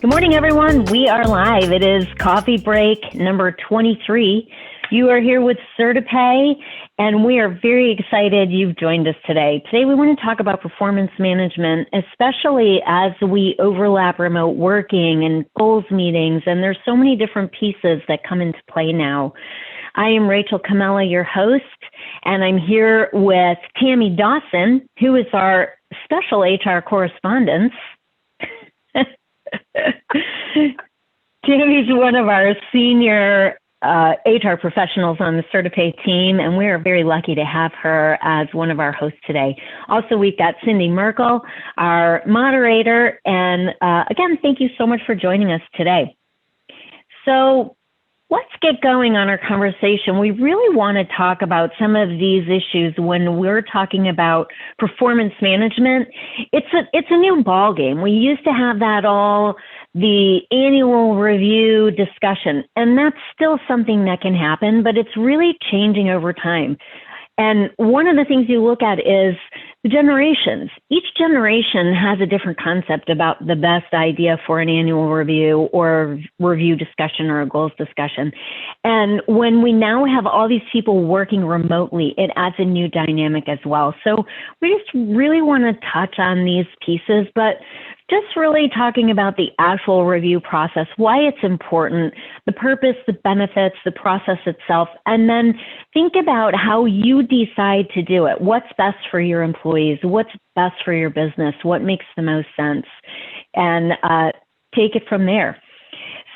Good morning, everyone. We are live. It is coffee break number 23. You are here with CertiPay, and we are very excited you've joined us today. Today, we want to talk about performance management, especially as we overlap remote working and goals meetings, and there's so many different pieces that come into play now. I am Rachel Camella, your host, and I'm here with Tammy Dawson, who is our special HR correspondent. Tammy's one of our senior HR professionals on the CertiPay team, and we are very lucky to have her as one of our hosts today. Also, we've got Cindy Merkel, our moderator, and again, thank you so much for joining us today. So let's get going on our conversation. We really want to talk about some of these issues when we're talking about performance management. It's a new ballgame. We used to have that all the annual review discussion, and that's still something that can happen, but it's really changing over time. And one of the things you look at is the generations. Each generation has a different concept about the best idea for an annual review or review discussion or a goals discussion. And when we now have all these people working remotely, it adds a new dynamic as well. So we just really want to touch on these pieces, but just really talking about the actual review process, why it's important, the purpose, the benefits, the process itself, and then think about how you decide to do it. What's best for your employees? What's best for your business? What makes the most sense? And take it from there.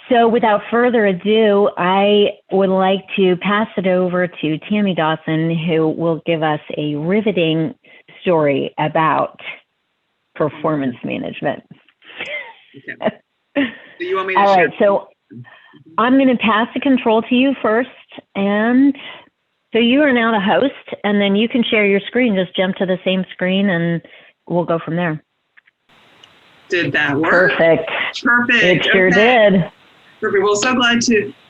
So without further ado, I would like to pass it over to Tammy Dawson, who will give us a riveting story about performance management. Okay. So you want me to All share? right, so I'm going to pass the control to you first, and so you are now the host, and then you can share your screen. Just jump to the same screen, and we'll go from there. Did that work? Perfect. It sure did. Perfect. Well, so glad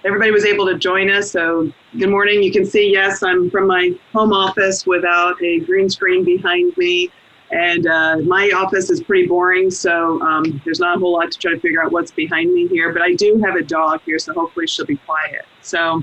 everybody was able to join us. So good morning. You can see, yes, I'm from my home office without a green screen behind me. And my office is pretty boring, so there's not a whole lot to try to figure out what's behind me here. But I do have a dog here, so hopefully she'll be quiet. So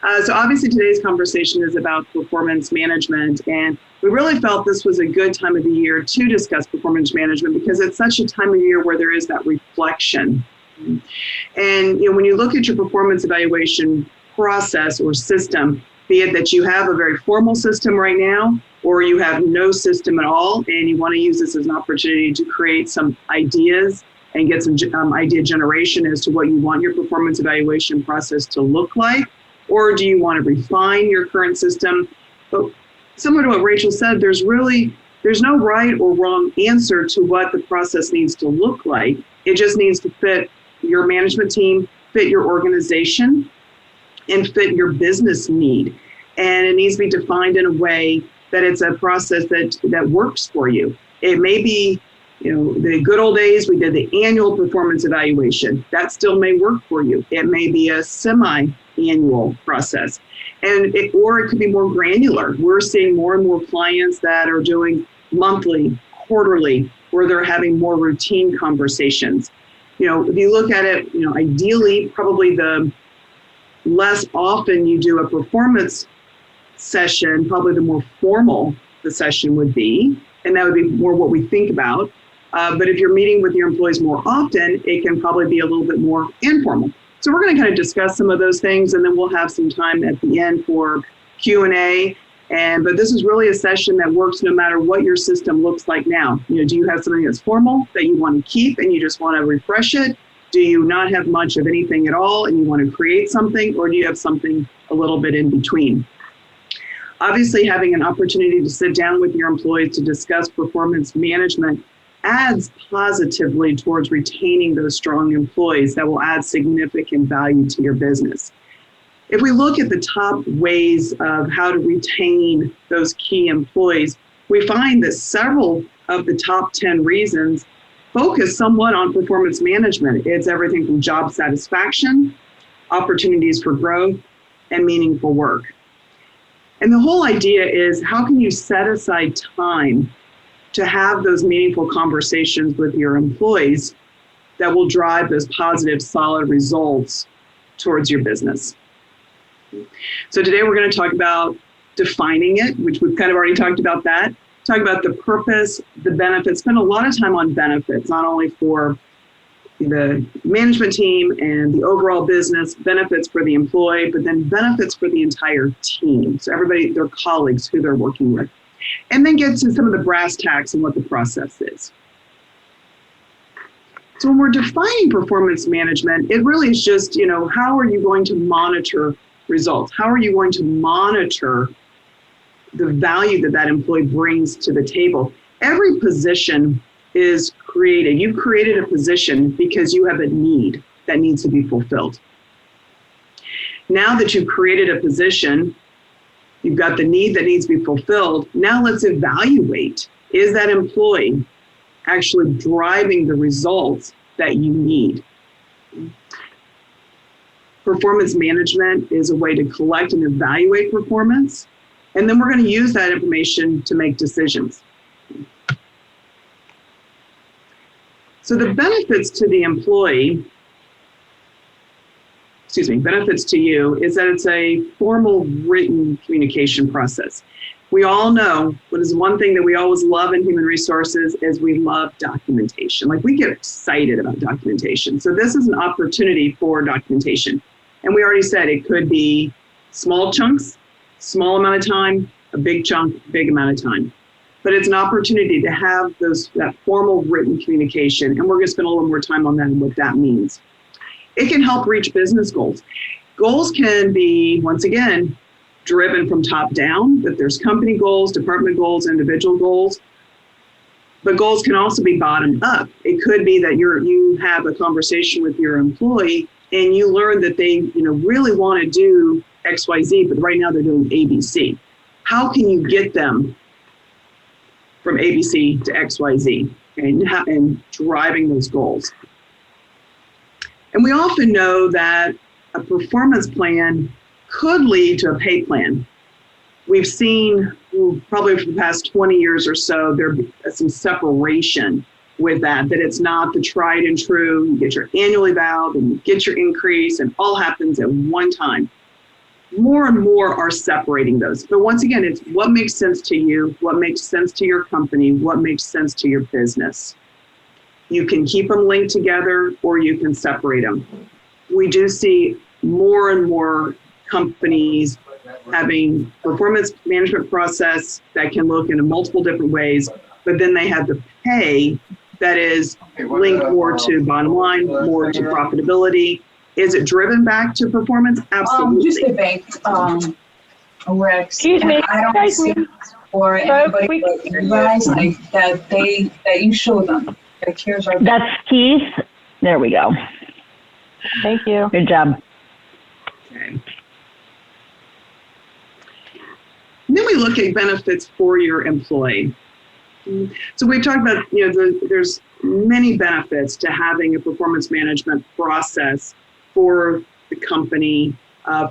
obviously today's conversation is about performance management, and we really felt this was a good time of the year to discuss performance management because it's such a time of year where there is that reflection. And when you look at your performance evaluation process or system, be it that you have a very formal system right now, or you have no system at all, and you want to use this as an opportunity to create some ideas and get some idea generation as to what you want your performance evaluation process to look like, or do you want to refine your current system? But similar to what Rachel said, there's no right or wrong answer to what the process needs to look like. It just needs to fit your management team, fit your organization, and fit your business need. And it needs to be defined in a way that it's a process that works for you. It may be, the good old days, we did the annual performance evaluation. That still may work for you. It may be a semi-annual process. Or it could be more granular. We're seeing more and more clients that are doing monthly, quarterly, where they're having more routine conversations. If you look at it, ideally, probably the less often you do a performance session, probably the more formal the session would be, and that would be more what we think about. But if you're meeting with your employees more often, it can probably be a little bit more informal. So we're going to kind of discuss some of those things, and then we'll have some time at the end for Q&A. But this is really a session that works no matter what your system looks like now. Do you have something that's formal that you want to keep and you just want to refresh it? Do you not have much of anything at all and you want to create something, or do you have something a little bit in between? Obviously, having an opportunity to sit down with your employees to discuss performance management adds positively towards retaining those strong employees that will add significant value to your business. If we look at the top ways of how to retain those key employees, we find that several of the top 10 reasons focus somewhat on performance management. It's everything from job satisfaction, opportunities for growth, and meaningful work. And the whole idea is, how can you set aside time to have those meaningful conversations with your employees that will drive those positive, solid results towards your business. So today we're going to talk about defining it, which we've kind of already talked about that. Talk about the purpose, the benefits, spend a lot of time on benefits, not only for the management team and the overall business, benefits for the employee, but then benefits for the entire team. So everybody, their colleagues who they're working with. And then get to some of the brass tacks and what the process is. So when we're defining performance management, it really is just, how are you going to monitor results? How are you going to monitor the value that that employee brings to the table? Every position is created. You've created a position because you have a need that needs to be fulfilled. Now that you've created a position, you've got the need that needs to be fulfilled. Now let's evaluate, is that employee actually driving the results that you need? Performance management is a way to collect and evaluate performance. And then we're going to use that information to make decisions. So the benefits to the employee, benefits to you, is that it's a formal written communication process. We all know what is one thing that we always love in human resources is we love documentation. Like, we get excited about documentation. So this is an opportunity for documentation. And we already said it could be small chunks, small amount of time, a big chunk, big amount of time. But it's an opportunity to have that formal written communication. And we're going to spend a little more time on that and what that means. It can help reach business goals. Goals can be, once again, driven from top down, that there's company goals, department goals, individual goals. But goals can also be bottom up. It could be that you have a conversation with your employee and you learn that they really want to do XYZ, but right now they're doing ABC. How can you get them from ABC to XYZ and driving those goals? And we often know that a performance plan could lead to a pay plan. We've seen, probably for the past 20 years or so, there be some separation with that it's not the tried and true, you get your annual eval and you get your increase and all happens at one time. More and more are separating those. But once again, it's what makes sense to you, what makes sense to your company, what makes sense to your business. You can keep them linked together or you can separate them. We do see more and more companies having performance management process that can look into multiple different ways, but then they have the pay that is linked more to bottom line, more to profitability. Is it driven back to performance? Absolutely. Just a bit, Rex. Excuse me. I don't see for anybody but you guys that you show them. Like, here's our. That's Keith. There we go. Thank you. Good job. Okay. And then we look at benefits for your employee. So we talked about, there's many benefits to having a performance management process for the company,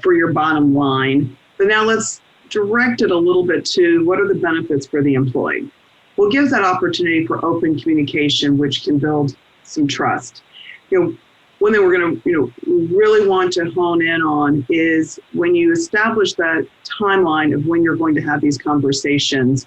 for your bottom line. But now let's direct it a little bit to what are the benefits for the employee? Well, it gives that opportunity for open communication, which can build some trust. One thing we're going to, really want to hone in on is when you establish that timeline of when you're going to have these conversations,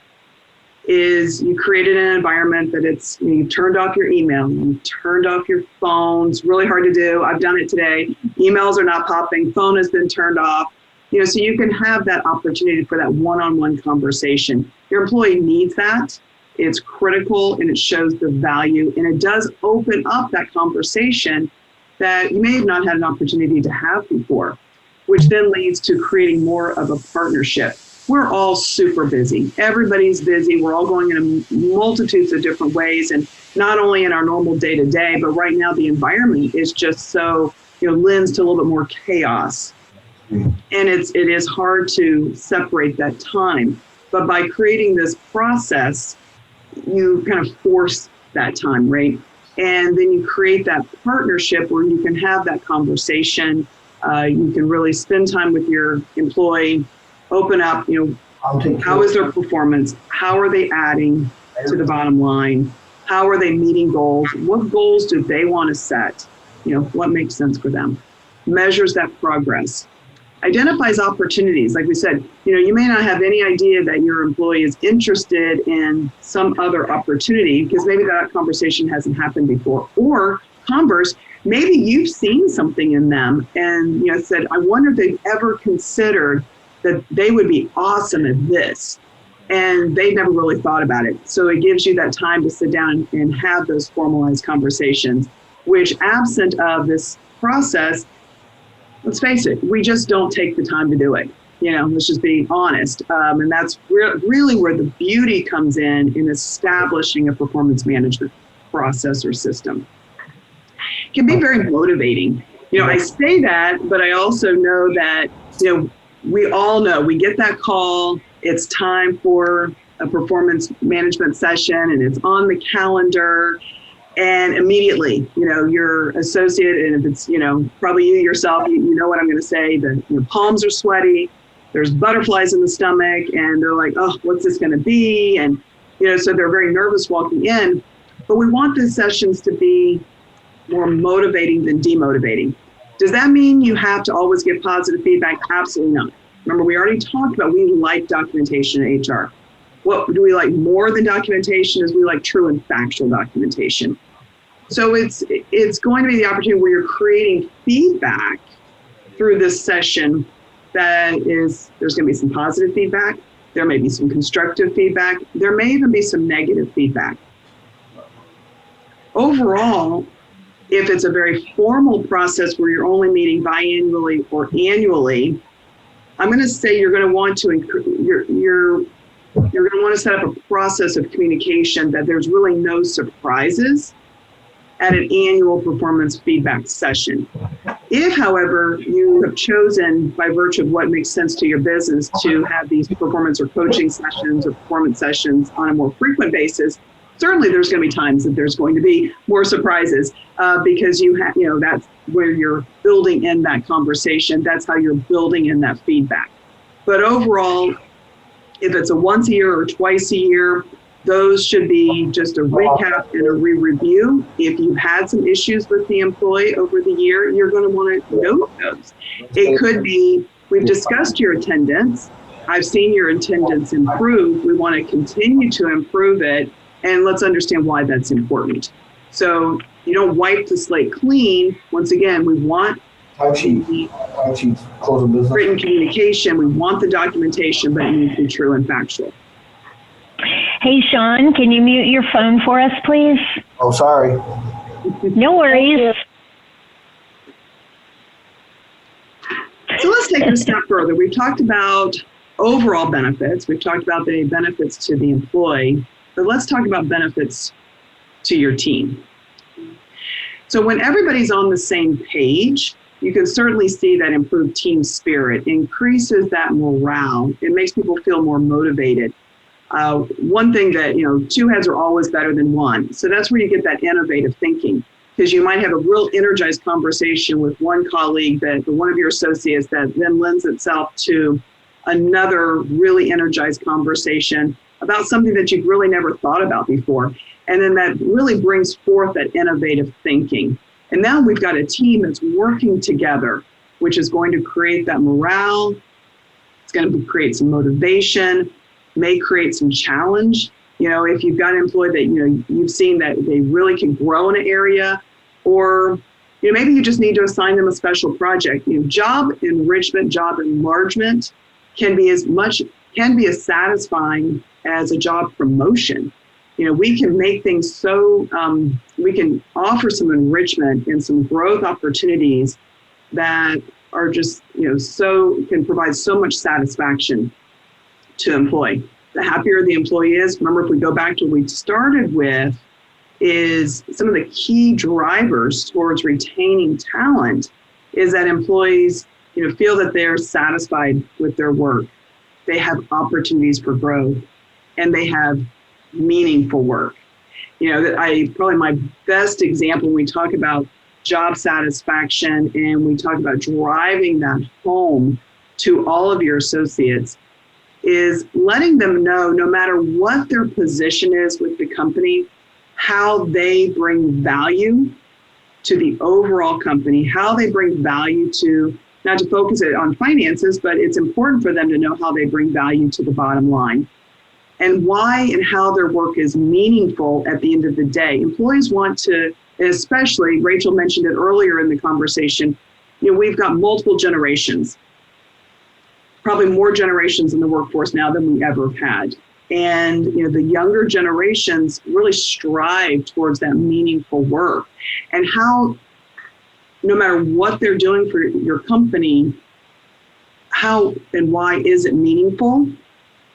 is you created an environment that it's, you've turned off your email, you've turned off your phone. It's really hard to do. I've done it today. Emails are not popping. Phone has been turned off. So you can have that opportunity for that one-on-one conversation. Your employee needs that. It's critical and it shows the value, and it does open up that conversation that you may have not had an opportunity to have before, which then leads to creating more of a partnership. We're all super busy. Everybody's busy. We're all going in multitudes of different ways, and not only in our normal day-to-day, but right now the environment is just so, lends to a little bit more chaos. And it is hard to separate that time. But by creating this process, you kind of force that time, right? And then you create that partnership where you can have that conversation. You can really spend time with your employee, open up, how is their performance? How are they adding to the bottom line? How are they meeting goals? What goals do they want to set? What makes sense for them? Measures that progress. Identifies opportunities. Like we said, you may not have any idea that your employee is interested in some other opportunity because maybe that conversation hasn't happened before. Or converse, maybe you've seen something in them and said, I wonder if they've ever considered that they would be awesome at this. And they never really thought about it. So it gives you that time to sit down and have those formalized conversations, which absent of this process, let's face it, we just don't take the time to do it. Let's just be honest. And that's really where the beauty comes in establishing a performance management process or system. It can be very motivating. I say that, but I also know that, we all know we get that call. It's time for a performance management session and it's on the calendar. And immediately, your associate, and if it's, probably you yourself, you know what I'm going to say, the palms are sweaty, there's butterflies in the stomach, and they're like, oh, what's this going to be? And, so they're very nervous walking in. But we want these sessions to be more motivating than demotivating. Does that mean you have to always give positive feedback? Absolutely not. Remember, we already talked about we like documentation in HR. What do we like more than documentation is we like true and factual documentation. So it's going to be the opportunity where you're creating feedback through this session there's going to be some positive feedback. There may be some constructive feedback. There may even be some negative feedback. Overall, if it's a very formal process where you're only meeting biannually or annually, I'm going to say you're going to want to you're going to want to set up a process of communication that there's really no surprises at an annual performance feedback session. If, however, you have chosen by virtue of what makes sense to your business to have these performance or coaching sessions or performance sessions on a more frequent basis, certainly there's going to be times that there's going to be more surprises because that's where you're building in that conversation. That's how you're building in that feedback. But overall, if it's a once a year or twice a year, those should be just a recap and a re-review. If you've had some issues with the employee over the year, you're going to want to note those. It could be, we've discussed your attendance. I've seen your attendance improve. We want to continue to improve it. And let's understand why that's important. So you don't wipe the slate clean. Once again, we want written communication. We want the documentation, but it needs to be true and factual. Hey, Sean, can you mute your phone for us, please? Oh, sorry. No worries. So let's take it a step further. We've talked about overall benefits. We've talked about the benefits to the employee, but let's talk about benefits to your team. So when everybody's on the same page, you can certainly see that improved team spirit increases that morale. It makes people feel more motivated. One thing that, two heads are always better than one. So that's where you get that innovative thinking, because you might have a real energized conversation with one colleague, one of your associates, that then lends itself to another really energized conversation about something that you've really never thought about before. And then that really brings forth that innovative thinking. And now we've got a team that's working together, which is going to create that morale. It's going to create some motivation, may create some challenge. If you've got an employee that, you've seen that they really can grow in an area, or, maybe you just need to assign them a special project. Job enrichment, job enlargement can be as satisfying as a job promotion. We can make things so, we can offer some enrichment and some growth opportunities that are just, can provide so much satisfaction to employee. The happier the employee is, remember, if we go back to what we started with, is some of the key drivers towards retaining talent is that employees, feel that they're satisfied with their work. They have opportunities for growth, and they have meaningful work. Probably my best example when we talk about job satisfaction and we talk about driving that home to all of your associates is letting them know, no matter what their position is with the company, how they bring value to the overall company, how they bring value to, not to focus it on finances, but it's important for them to know how they bring value to the bottom line and why and how their work is meaningful at the end of the day. Employees want to, and especially, Rachel mentioned it earlier in the conversation, we've got multiple generations, probably more generations in the workforce now than we ever have had. And the younger generations really strive towards that meaningful work, and how, no matter what they're doing for your company, how and why is it meaningful,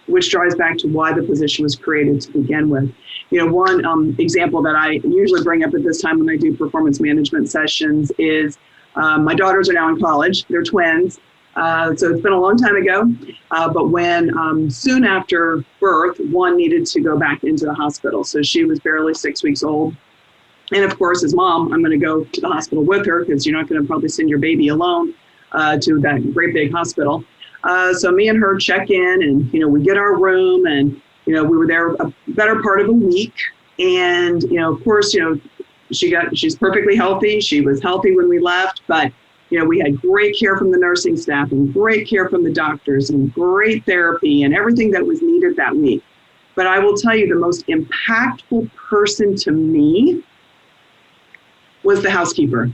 which drives back to why the position was created to begin with. One example that I usually bring up at this time when I do performance management sessions is my daughters are now in college. They're twins. So it's been a long time ago, but when soon after birth, one needed to go back into the hospital. So she was barely 6 weeks old. And of course, as mom, I'm going to go to the hospital with her because you're not going to probably send your baby alone to that great big hospital. So me and her check in, and, we get our room, and, we were there a better part of a week. And, of course, she's perfectly healthy. She was healthy when we left, but we had great care from the nursing staff and great care from the doctors and great therapy and everything that was needed that week. But I will tell you, the most impactful person to me was the housekeeper.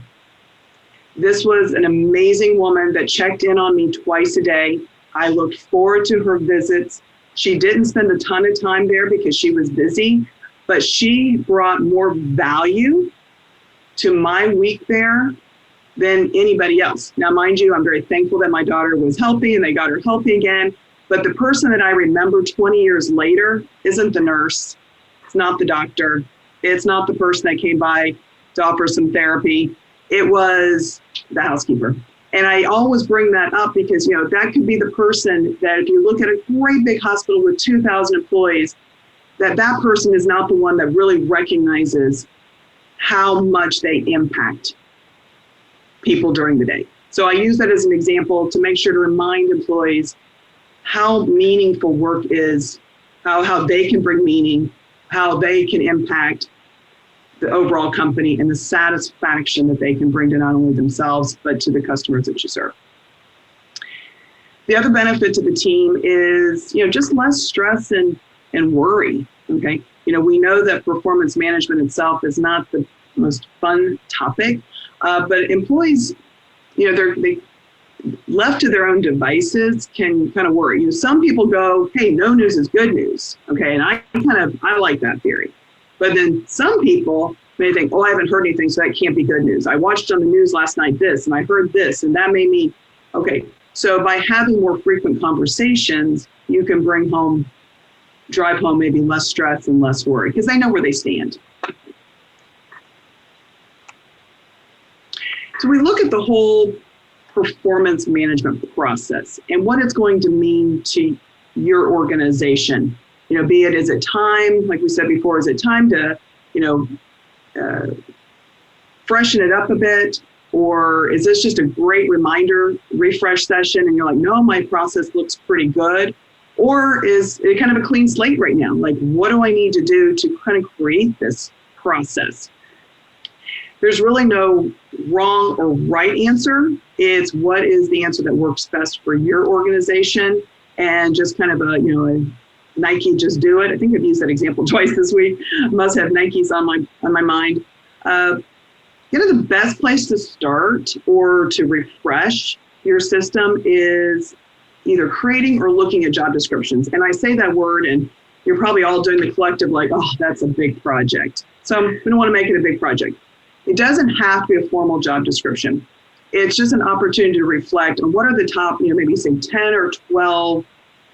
This was an amazing woman that checked in on me twice a day. I looked forward to her visits. She didn't spend a ton of time there because she was busy, but she brought more value to my week there than anybody else. Now, mind you, I'm very thankful that my daughter was healthy and they got her healthy again. But the person that I remember 20 years later isn't the nurse. It's not the doctor. It's not the person that came by to offer some therapy. It was the housekeeper. And I always bring that up because, that could be the person that, if you look at a great big hospital with 2,000 employees, that person is not the one that really recognizes how much they impact people during the day. So I use that as an example to make sure to remind employees how meaningful work is, how they can bring meaning, how they can impact the overall company, and the satisfaction that they can bring to not only themselves, but to the customers that you serve. The other benefit to the team is, just less stress and worry, okay? We know that performance management itself is not the most fun topic, but employees, they left to their own devices can kind of worry. Some people go, hey, no news is good news, okay? And I like that theory. But then some people may think, oh, I haven't heard anything, so that can't be good news. I watched on the news last night this, and I heard this, and that made me, okay. So by having more frequent conversations, you can drive home maybe less stress and less worry, because they know where they stand. So we look at the whole performance management process and what it's going to mean to your organization. Be it, is it time, like we said before, is it time to, freshen it up a bit? Or is this just a great reminder, refresh session, and you're like, no, my process looks pretty good? Or is it kind of a clean slate right now? Like, what do I need to do to kind of create this process? There's really no wrong or right answer. It's what is the answer that works best for your organization, and just kind of a Nike just do it. I think I've used that example twice this week. Must have Nikes on my mind. The best place to start or to refresh your system is either creating or looking at job descriptions. And I say that word, and you're probably all doing the collective like, oh, that's a big project. So we don't want to make it a big project. It doesn't have to be a formal job description. It's just an opportunity to reflect on what are the top, maybe say 10 or 12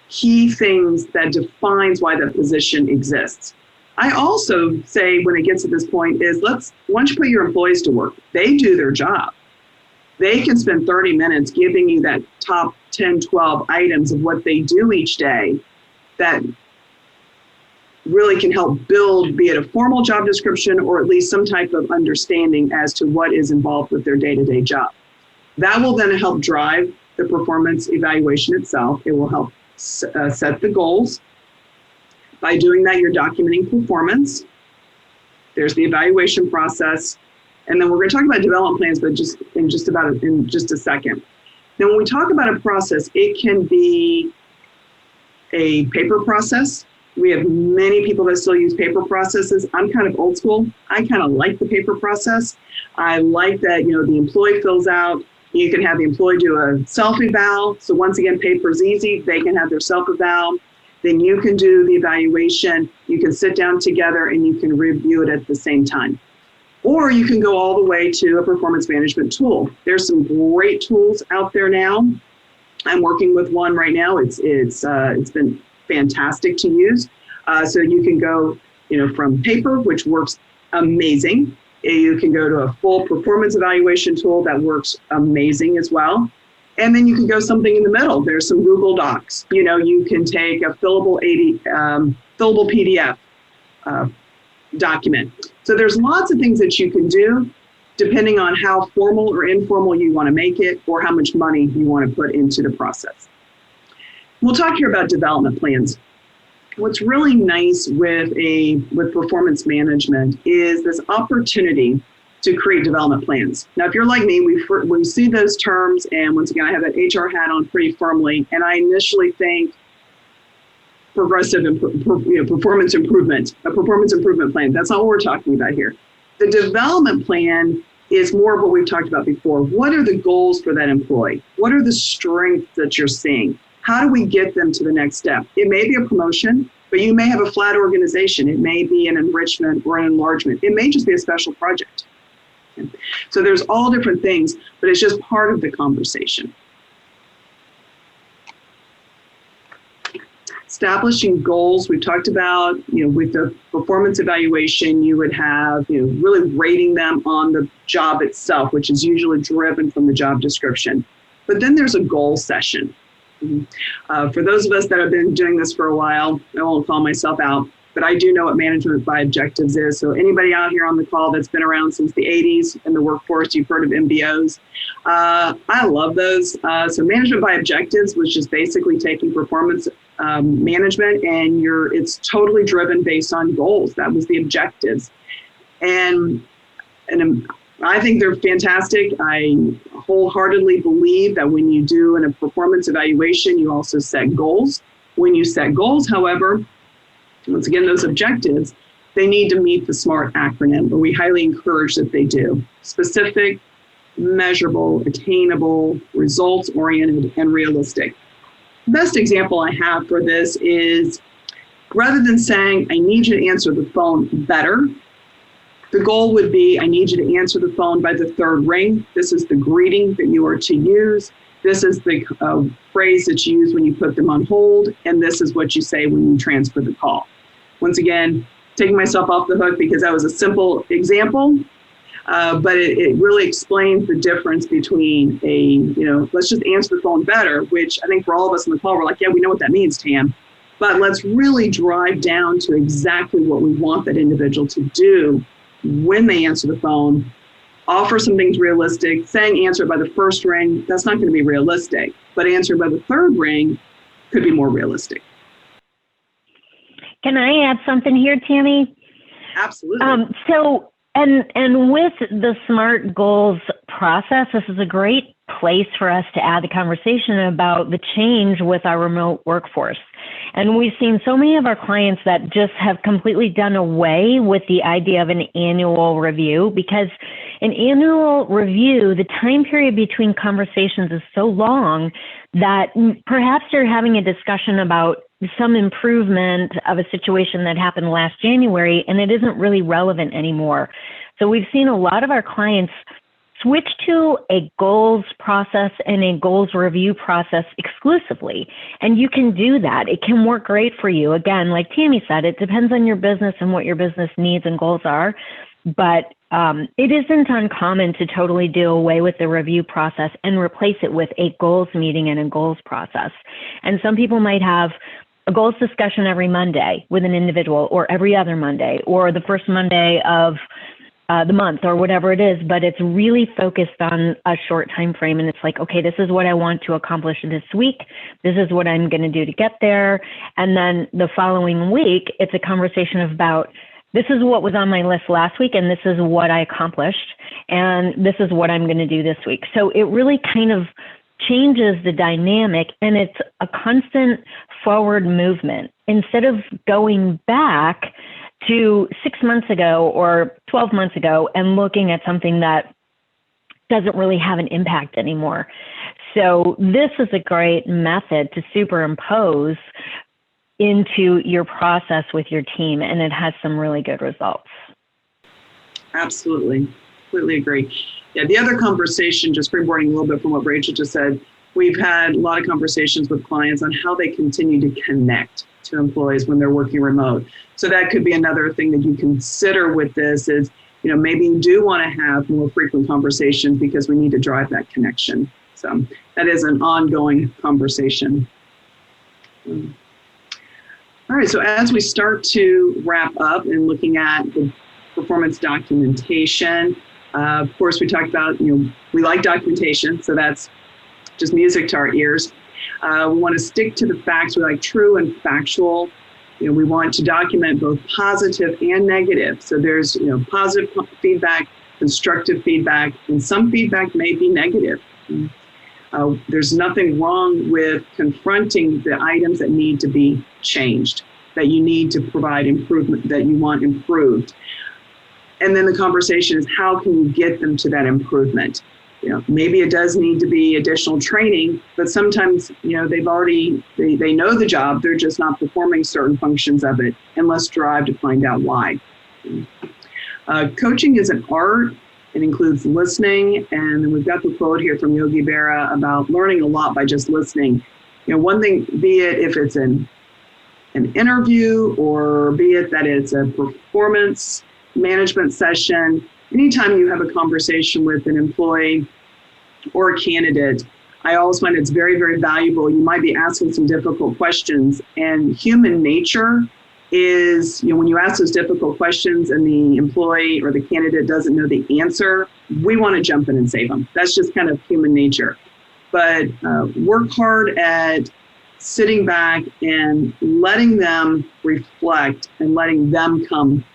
key things that defines why that position exists. I also say when it gets to this point is once you put your employees to work, they do their job. They can spend 30 minutes giving you that top 10, 12 items of what they do each day that really can help build, be it a formal job description or at least some type of understanding as to what is involved with their day-to-day job. That will then help drive the performance evaluation itself. It will help set the goals. By doing that, you're documenting performance. there's the evaluation process, and then we're going to talk about development plans, but in just a second. Now, when we talk about a process, it can be a paper process. We have many people that still use paper processes. I'm kind of old school. I kind of like the paper process. I like that, the employee fills out. You can have the employee do a self-eval. So once again, paper's easy. They can have their self-eval. Then you can do the evaluation. You can sit down together and you can review it at the same time. Or you can go all the way to a performance management tool. There's some great tools out there now. I'm working with one right now. It's been fantastic to use. So you can go, from paper, which works amazing. You can go to a full performance evaluation tool that works amazing as well. And then you can go something in the middle. There's some Google Docs. You can take a fillable PDF document. So there's lots of things that you can do depending on how formal or informal you want to make it or how much money you want to put into the process. We'll talk here about development plans. What's really nice with performance management is this opportunity to create development plans. Now, if you're like me, we see those terms, and once again, I have that HR hat on pretty firmly, and I initially think performance improvement, a performance improvement plan. That's not what we're talking about here. The development plan is more of what we've talked about before. What are the goals for that employee? What are the strengths that you're seeing? How do we get them to the next step? It may be a promotion, but you may have a flat organization. It may be an enrichment or an enlargement. It may just be a special project. So there's all different things, but it's just part of the conversation. Establishing goals, we've talked about, with the performance evaluation, you would have, really rating them on the job itself, which is usually driven from the job description. But then there's a goal session. For those of us that have been doing this for a while, I won't call myself out, but I do know what management by objectives is. So anybody out here on the call that's been around since the 80s in the workforce, you've heard of MBOs. I love those. So management by objectives, which is basically taking performance management and it's totally driven based on goals. That was the objectives. And I think they're fantastic. I wholeheartedly believe that when you do a performance evaluation, you also set goals. When you set goals, however, once again, those objectives, they need to meet the SMART acronym, but we highly encourage that they do. Specific, measurable, attainable, results-oriented, and realistic. The best example I have for this is, rather than saying, I need you to answer the phone better, the goal would be, I need you to answer the phone by the third ring. This is the greeting that you are to use. This is the phrase that you use when you put them on hold. And this is what you say when you transfer the call. Once again, taking myself off the hook because that was a simple example, but it really explains the difference between let's just answer the phone better, which I think for all of us on the call, we're like, yeah, we know what that means, Tam. But let's really drive down to exactly what we want that individual to do when they answer the phone. Offer some things realistic. Saying answer by the first ring, that's not going to be realistic. But answer by the third ring could be more realistic. Can I add something here, Tammy? Absolutely. And with the SMART goals process, this is a great place for us to add the conversation about the change with our remote workforce. And we've seen so many of our clients that just have completely done away with the idea of an annual review, because an annual review, the time period between conversations is so long that perhaps you're having a discussion about some improvement of a situation that happened last January, and it isn't really relevant anymore. So we've seen a lot of our clients switch to a goals process and a goals review process exclusively. And you can do that. It can work great for you. Again, like Tammy said, it depends on your business and what your business needs and goals are. But it isn't uncommon to totally do away with the review process and replace it with a goals meeting and a goals process. And some people might have a goals discussion every Monday with an individual, or every other Monday, or the first Monday of the month, or whatever it is, but it's really focused on a short time frame. And it's like, okay, this is what I want to accomplish this week. This is what I'm going to do to get there. And then the following week, it's a conversation about this is what was on my list last week, and this is what I accomplished, and this is what I'm going to do this week. So it really kind of changes the dynamic, and it's a constant forward movement. Instead of going back to 6 months ago or 12 months ago and looking at something that doesn't really have an impact anymore. So this is a great method to superimpose into your process with your team, and it has some really good results. Absolutely. Completely agree. Yeah, the other conversation, just springboarding a little bit from what Rachel just said, we've had a lot of conversations with clients on how they continue to connect to employees when they're working remote. So that could be another thing that you consider with this is, maybe you do want to have more frequent conversations because we need to drive that connection. So that is an ongoing conversation. All right, so as we start to wrap up and looking at the performance documentation, of course, we talked about, we like documentation, so that's just music to our ears. We want to stick to the facts. We like true and factual. We want to document both positive and negative. So there's, positive feedback, constructive feedback, and some feedback may be negative. There's nothing wrong with confronting the items that need to be changed, that you need to provide improvement, that you want improved. And then the conversation is how can you get them to that improvement? Maybe it does need to be additional training, but sometimes, they've already, they know the job, they're just not performing certain functions of it, and let's strive to find out why. Coaching is an art. It includes listening, and then we've got the quote here from Yogi Berra about learning a lot by just listening. One thing, be it if it's an interview or be it that it's a performance management session, anytime you have a conversation with an employee or a candidate, I always find it's very, very valuable. You might be asking some difficult questions, and human nature is, when you ask those difficult questions and the employee or the candidate doesn't know the answer, we want to jump in and save them. That's just kind of human nature. But work hard at sitting back and letting them reflect and letting them come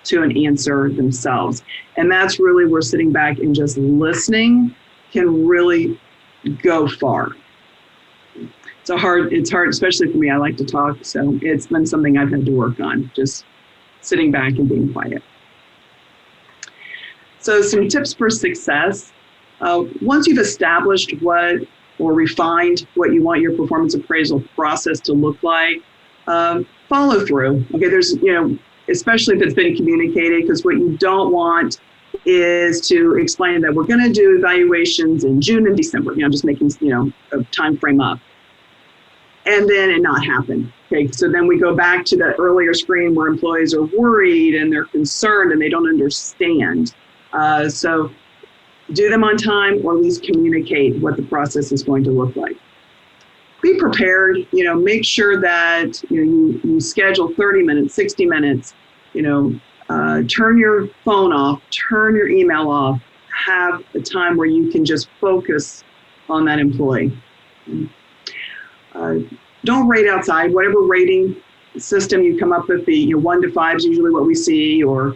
to an answer themselves. And that's really where sitting back and just listening can really go far. It's hard, especially for me. I like to talk, so it's been something I've had to work on, just sitting back and being quiet. So some tips for success. Once you've established or refined what you want your performance appraisal process to look like, follow through. Okay, there's, especially if it's been communicated, because what you don't want is to explain that we're going to do evaluations in June and December, just making, a time frame up, and then it not happen. Okay, so then we go back to that earlier screen where employees are worried and they're concerned and they don't understand. So do them on time, or at least communicate what the process is going to look like. Be prepared, make sure that you schedule 30 minutes, 60 minutes, turn your phone off, turn your email off, have a time where you can just focus on that employee. Don't rate outside. Whatever rating system you come up with, the 1 to 5 is usually what we see, or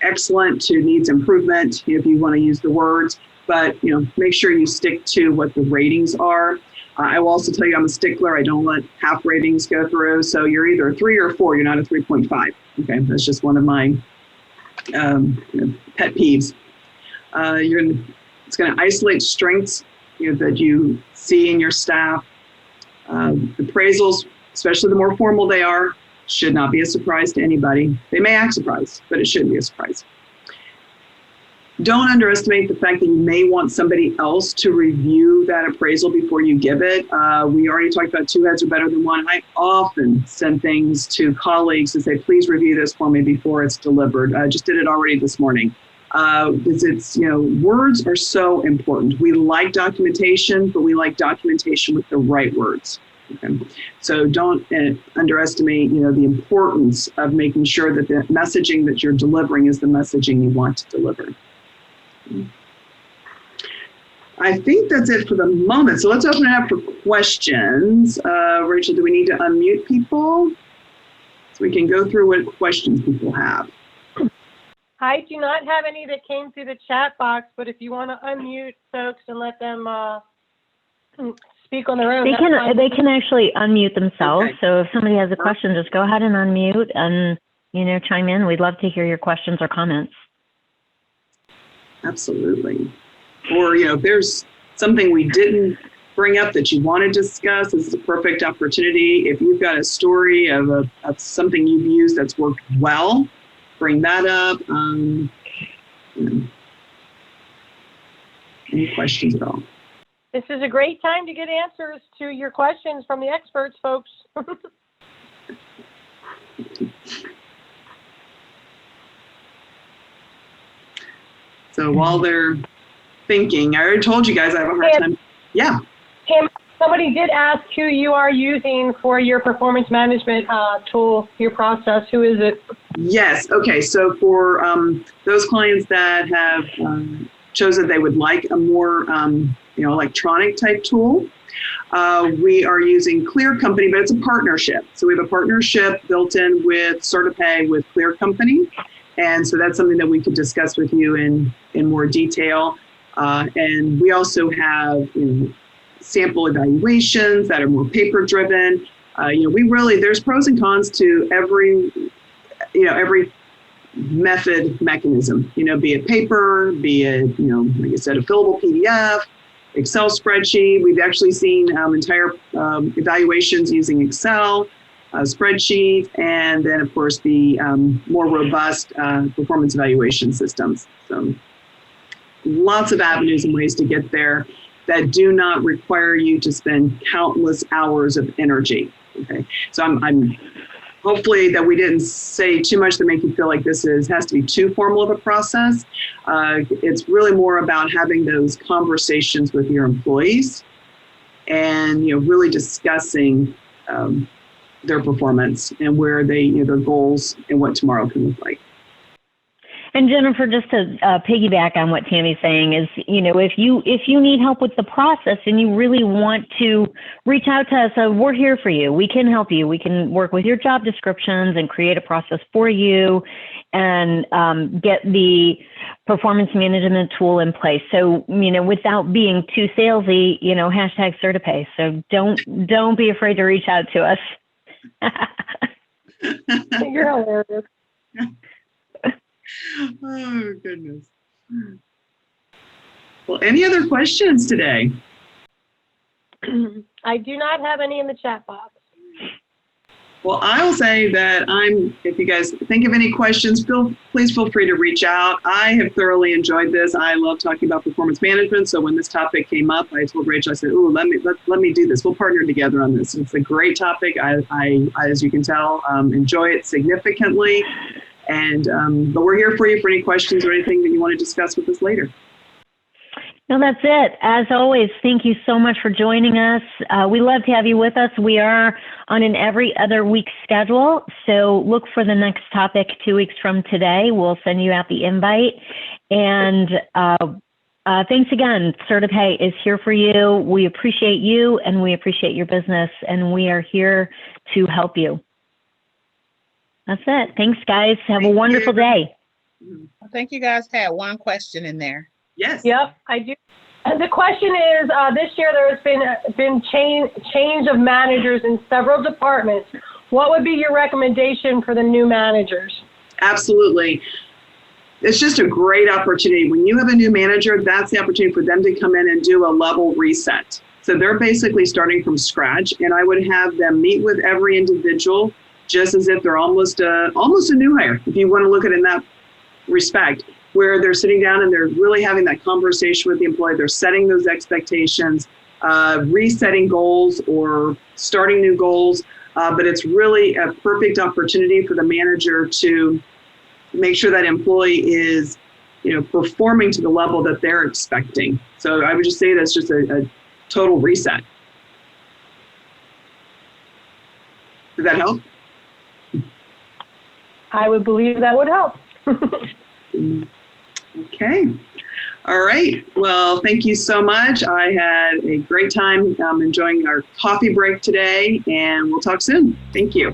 excellent to needs improvement, if you want to use the words. But make sure you stick to what the ratings are. I will also tell you I'm a stickler. I don't let half ratings go through. So you're either a 3 or a 4. You're not a 3.5. Okay, that's just one of my pet peeves. It's going to isolate strengths that you see in your staff. Appraisals, especially the more formal they are, should not be a surprise to anybody. They may act surprised, but it shouldn't be a surprise. Don't underestimate the fact that you may want somebody else to review that appraisal before you give it. We already talked about 2 heads are better than 1. I often send things to colleagues and say, please review this for me before it's delivered. I just did it already this morning. Because words are so important. We like documentation, but we like documentation with the right words. Okay. So don't underestimate, the importance of making sure that the messaging that you're delivering is the messaging you want to deliver. I think that's it for the moment. So let's open it up for questions. Rachel, do we need to unmute people? so we can go through what questions people have. I do not have any that came through the chat box, but if you want to unmute folks and let them speak on their own. They can actually unmute themselves. Okay. So if somebody has a question, just go ahead and unmute and, chime in. We'd love to hear your questions or comments. Absolutely. Or, if there's something we didn't bring up that you want to discuss, this is a perfect opportunity. If you've got a story of something you've used that's worked well, bring that up. Any questions at all? This is a great time to get answers to your questions from the experts, folks. So while they're thinking, I already told you guys I have a hard time. Yeah. Kim, somebody did ask who you are using for your performance management tool, your process. Who is it? Yes. Okay. So for those clients that have chosen they would like a more electronic type tool, we are using Clear Company, but it's a partnership. So we have a partnership built in with CertaPay with Clear Company. And so that's something that we could discuss with you in more detail. And we also have sample evaluations that are more paper driven. There's pros and cons to every mechanism, be it paper, be it, like I said, a fillable PDF, Excel spreadsheet. We've actually seen entire evaluations using Excel spreadsheets, and then of course the more robust performance evaluation systems. So lots of avenues and ways to get there that do not require you to spend countless hours of energy. Okay, so I'm hopefully that we didn't say too much to make you feel like this has to be too formal of a process. It's really more about having those conversations with your employees and really discussing their performance and where they their goals and what tomorrow can look like. And Jennifer, just to piggyback on what Tammy's saying is, if you need help with the process and you really want to reach out to us, we're here for you. We can help you. We can work with your job descriptions and create a process for you and get the performance management tool in place. So, without being too salesy, hashtag CertaPay. So don't be afraid to reach out to us. You're hilarious. Oh, goodness. Well, any other questions today? I do not have any in the chat box. Well, I will say that if you guys think of any questions, please feel free to reach out. I have thoroughly enjoyed this. I love talking about performance management. So when this topic came up, I told Rachel, I said, "Ooh, let me do this. We'll partner together on this." It's a great topic. I as you can tell, enjoy it significantly. And but we're here for you for any questions or anything that you want to discuss with us later. No, that's it. As always, thank you so much for joining us. We love to have you with us. We are on an every other week schedule, so look for the next topic 2 weeks from today. We'll send you out the invite. And thanks again. CertaPay is here for you. We appreciate you, and we appreciate your business, and we are here to help you. That's it. Thanks, guys. Have a wonderful day. I think you guys had one question in there. Yes. Yep, I do. The question is, this year there has been change of managers in several departments. What would be your recommendation for the new managers? Absolutely. It's just a great opportunity. When you have a new manager, that's the opportunity for them to come in and do a level reset. So they're basically starting from scratch, and I would have them meet with every individual just as if they're almost a new hire, if you want to look at it in that respect, where they're sitting down and they're really having that conversation with the employee. They're setting those expectations, resetting goals or starting new goals. But it's really a perfect opportunity for the manager to make sure that employee is, performing to the level that they're expecting. So I would just say that's just a total reset. Does that help? I would believe that would help. Okay. All right. Well, thank you so much. I had a great time enjoying our coffee break today, and we'll talk soon. Thank you.